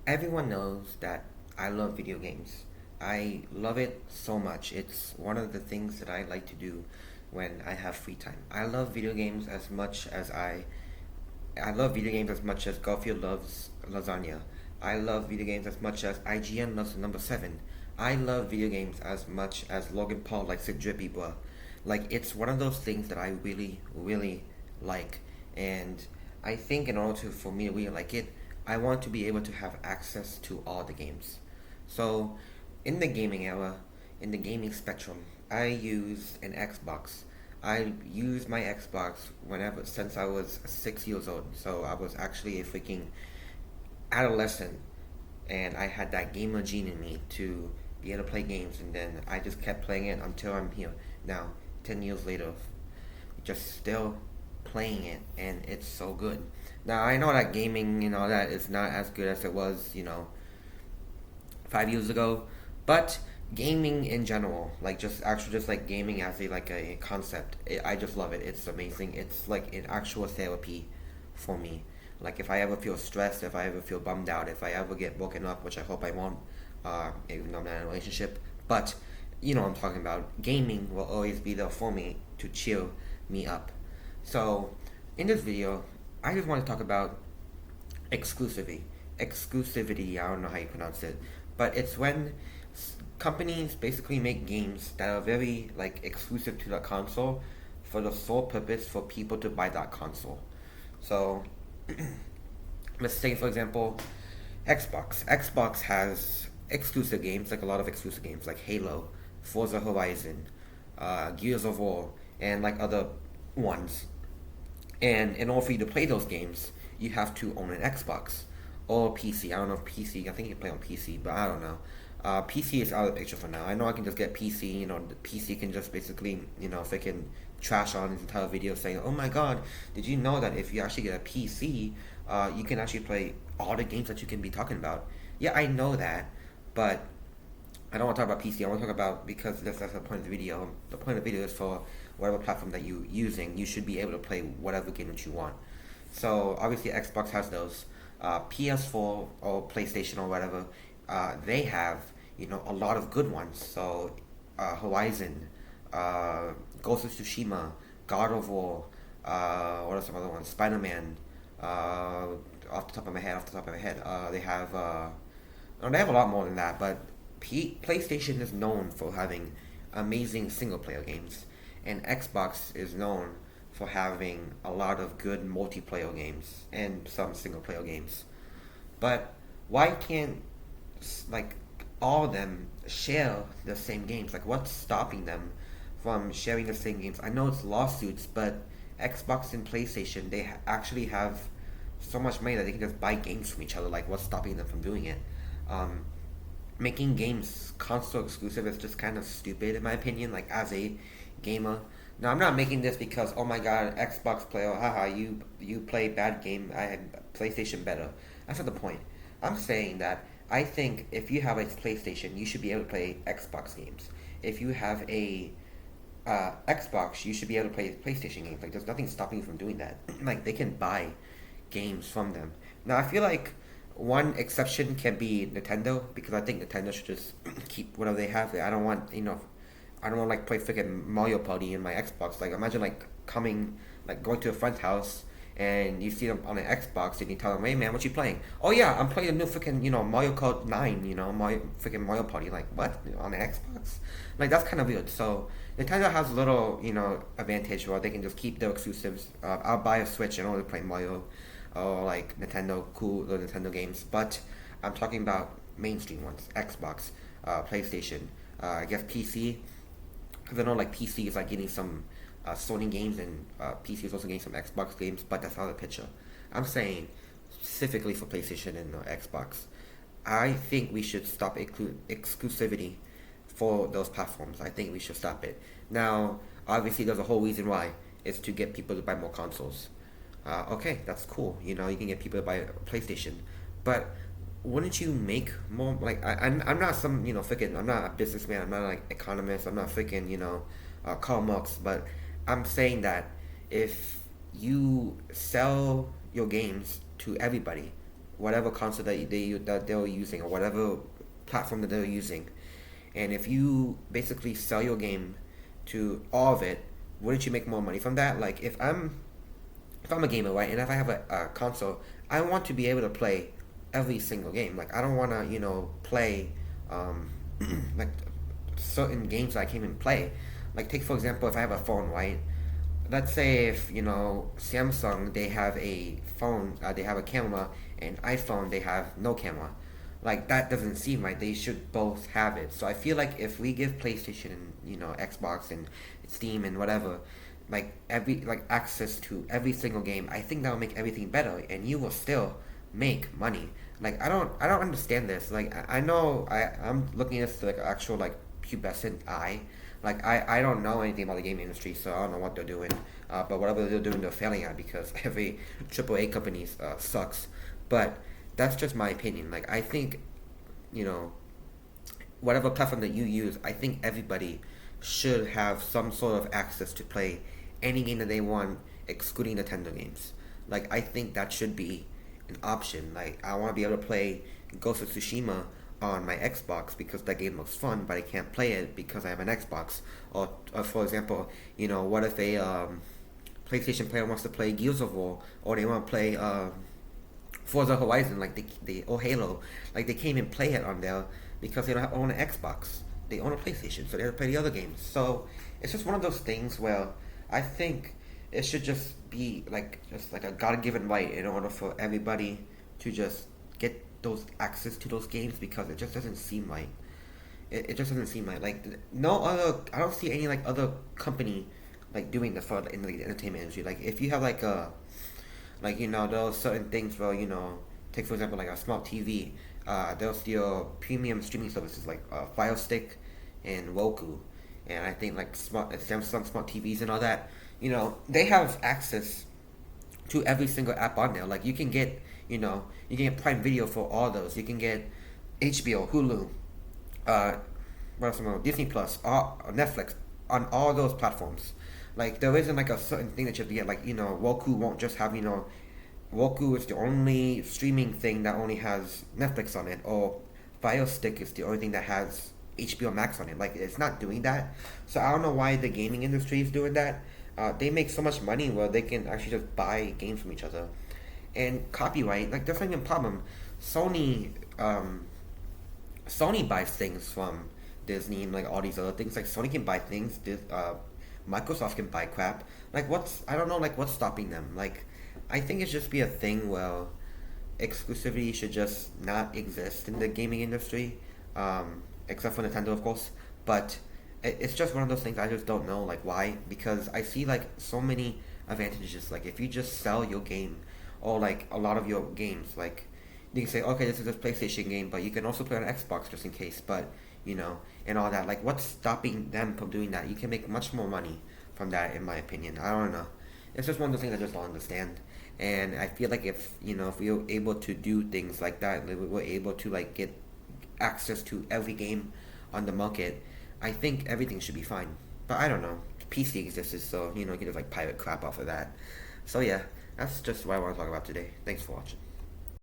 Everyone knows that I love video games. I love it so much. It's one of the things that I like to do when I have free time. I love video games as much as I love video games as much as Garfield loves lasagna. I love video games as much as IGN loves the number 7. I love video games as much as Logan Paul likes it drippy bruh. Like it's one of those things that I really, really like. And I think in order for me to really like it, I want to be able to have access to all the games. So in the gaming era, in the gaming spectrum, I use an Xbox. I used my Xbox whenever since I was 6 years old. So I was actually a freaking adolescent, and I had that gamer gene in me to be able to play games, and then I just kept playing it until I'm here now, 10 years later, just still playing it, and it's so good. Now I know that gaming and all that is not as good as it was, 5 years ago, but gaming in general, like just like gaming as a concept, I just love it. It's amazing. It's like an actual therapy for me. Like if I ever feel stressed, if I ever feel bummed out, if I ever get broken up, which I hope I won't, even though I'm not in a relationship, but you know what I'm talking about. Gaming will always be there for me to cheer me up. So in this video, I just want to talk about exclusivity. Exclusivity, I don't know how you pronounce it, but it's when companies basically make games that are very like exclusive to the console for the sole purpose for people to buy that console. So let's say for example Xbox. Xbox has exclusive games, like a lot of exclusive games like Halo, Forza Horizon, Gears of War, and like other ones. And in order for you to play those games, you have to own an Xbox or PC. I don't know if PC. I think you can play on PC, but I don't know. PC is out of the picture for now. I know I can just get PC. The PC can just basically, if I can trash on his entire video saying, "Oh my God, did you know that if you actually get a PC, you can actually play all the games that you can be talking about?" Yeah, I know that, but I don't want to talk about PC. I want to talk about because that's the point of the video. The point of the video is for whatever platform that you're using, you should be able to play whatever game that you want. So obviously Xbox has those. PS4 or PlayStation or whatever, they have a lot of good ones. So Horizon, Ghost of Tsushima, God of War, what are some other ones? Spider Man. Off the top of my head, they have. No, they have a lot more than that, but PlayStation is known for having amazing single player games, and Xbox is known for having a lot of good multiplayer games and some single player games. But why can't like all of them share the same games? Like what's stopping them from sharing the same games? I know it's lawsuits, but Xbox and PlayStation actually have so much money that they can just buy games from each other. Like what's stopping them from doing it? Um, Making games console exclusive is just kind of stupid in my opinion. Like as a gamer, now I'm not making this because oh my god Xbox player, haha, you play bad game. I had PlayStation better. That's not the point. I'm saying that I think if you have a PlayStation, you should be able to play Xbox games. If you have a Xbox, you should be able to play PlayStation games. Like there's nothing stopping you from doing that. Like they can buy games from them. Now I feel like one exception can be Nintendo because I think Nintendo should just keep whatever they have. I don't want like play freaking Mario Party in my Xbox. Like imagine going to a friend's house and you see them on an Xbox and you tell them, "Hey man, what you playing?" "Oh yeah, I'm playing a new freaking Mario Kart 9. Mario Party." Like what on the Xbox? Like that's kind of weird. So Nintendo has a little advantage where they can just keep their exclusives. I'll buy a Switch in order to play Mario or like the Nintendo games, but I'm talking about mainstream ones: Xbox, PlayStation, I guess PC. Because I know like PC is like getting some Sony games and PC is also getting some Xbox games, but that's not the picture. I'm saying specifically for PlayStation and Xbox, I think we should stop exclusivity for those platforms. I think we should stop it. Now, obviously, there's a whole reason why. It's to get people to buy more consoles. Okay, that's cool. You can get people to buy a PlayStation, but wouldn't you make more? Like I'm not some freaking. I'm not a businessman. I'm not like economist. I'm not freaking Karl Marx. But I'm saying that if you sell your games to everybody, whatever console that they're using, or whatever platform that they're using. And if you basically sell your game to all of it, wouldn't you make more money from that? Like if I'm a gamer, right, and if I have a console, I want to be able to play every single game. Like I don't want to, play um, like certain games that I can't even play. Like take for example, if I have a phone, right? Let's say if Samsung, they have a phone, they have a camera, and iPhone, they have no camera. Like that doesn't seem right. They should both have it. So I feel like if we give PlayStation and Xbox and Steam and whatever, like every like access to every single game, I think that will make everything better, and you will still make money. Like I don't understand this. Like I know I'm looking at this like actual like pubescent eye. Like I don't know anything about the game industry, so I don't know what they're doing. But whatever they're doing, they're failing at because every AAA company sucks. But that's just my opinion. Like I think, you know, whatever platform that you use, I think everybody should have some sort of access to play any game that they want, excluding Nintendo games. Like I think that should be an option. Like I want to be able to play Ghost of Tsushima on my Xbox because that game looks fun, but I can't play it because I have an Xbox. Or for example, what if a PlayStation player wants to play Gears of War, or they want to play Forza Horizon, like or Halo, like they can't even play it on there because they don't own an Xbox. They own a PlayStation, so they have to play the other games. So it's just one of those things where I think it should just be like a God-given right in order for everybody to just get those access to those games because it just doesn't seem right. It just doesn't seem right. Like no other, I don't see any like other company like doing this for in the entertainment industry. Like if you have like a there are certain things where take for example like a smart TV. There's your premium streaming services like Fire Stick and Roku, and I think like Samsung smart TVs and all that. They have access to every single app on there. Like you can get Prime Video for all those. You can get HBO, Hulu, what else? Disney Plus, Netflix on all those platforms. Like there isn't like a certain thing that you have to get. Like Roku won't just have Roku is the only streaming thing that only has Netflix on it, or Fire Stick is the only thing that has HBO Max on it. Like it's not doing that. So I don't know why the gaming industry is doing that. They make so much money where they can actually just buy games from each other. And copyright, like that's not even a problem. Sony, Sony buys things from Disney and like all these other things. Like Sony can buy things. Microsoft can buy crap. Like I don't know, like what's stopping them? Like I think it should just be a thing where exclusivity should just not exist in the gaming industry, except for Nintendo, of course. But it's just one of those things I just don't know, like why? Because I see like so many advantages. Like if you just sell your game, or like a lot of your games, like you can say, okay, this is a PlayStation game, but you can also play on Xbox just in case. But and all that. Like what's stopping them from doing that? You can make much more money from that, in my opinion. I don't know. It's just one of those things I just don't understand. And I feel like if we were able to do things like that, like we were able to like get access to every game on the market, I think everything should be fine. But I don't know. PC exists, so you can just like pirate crap off of that. So yeah, that's just what I want to talk about today. Thanks for watching.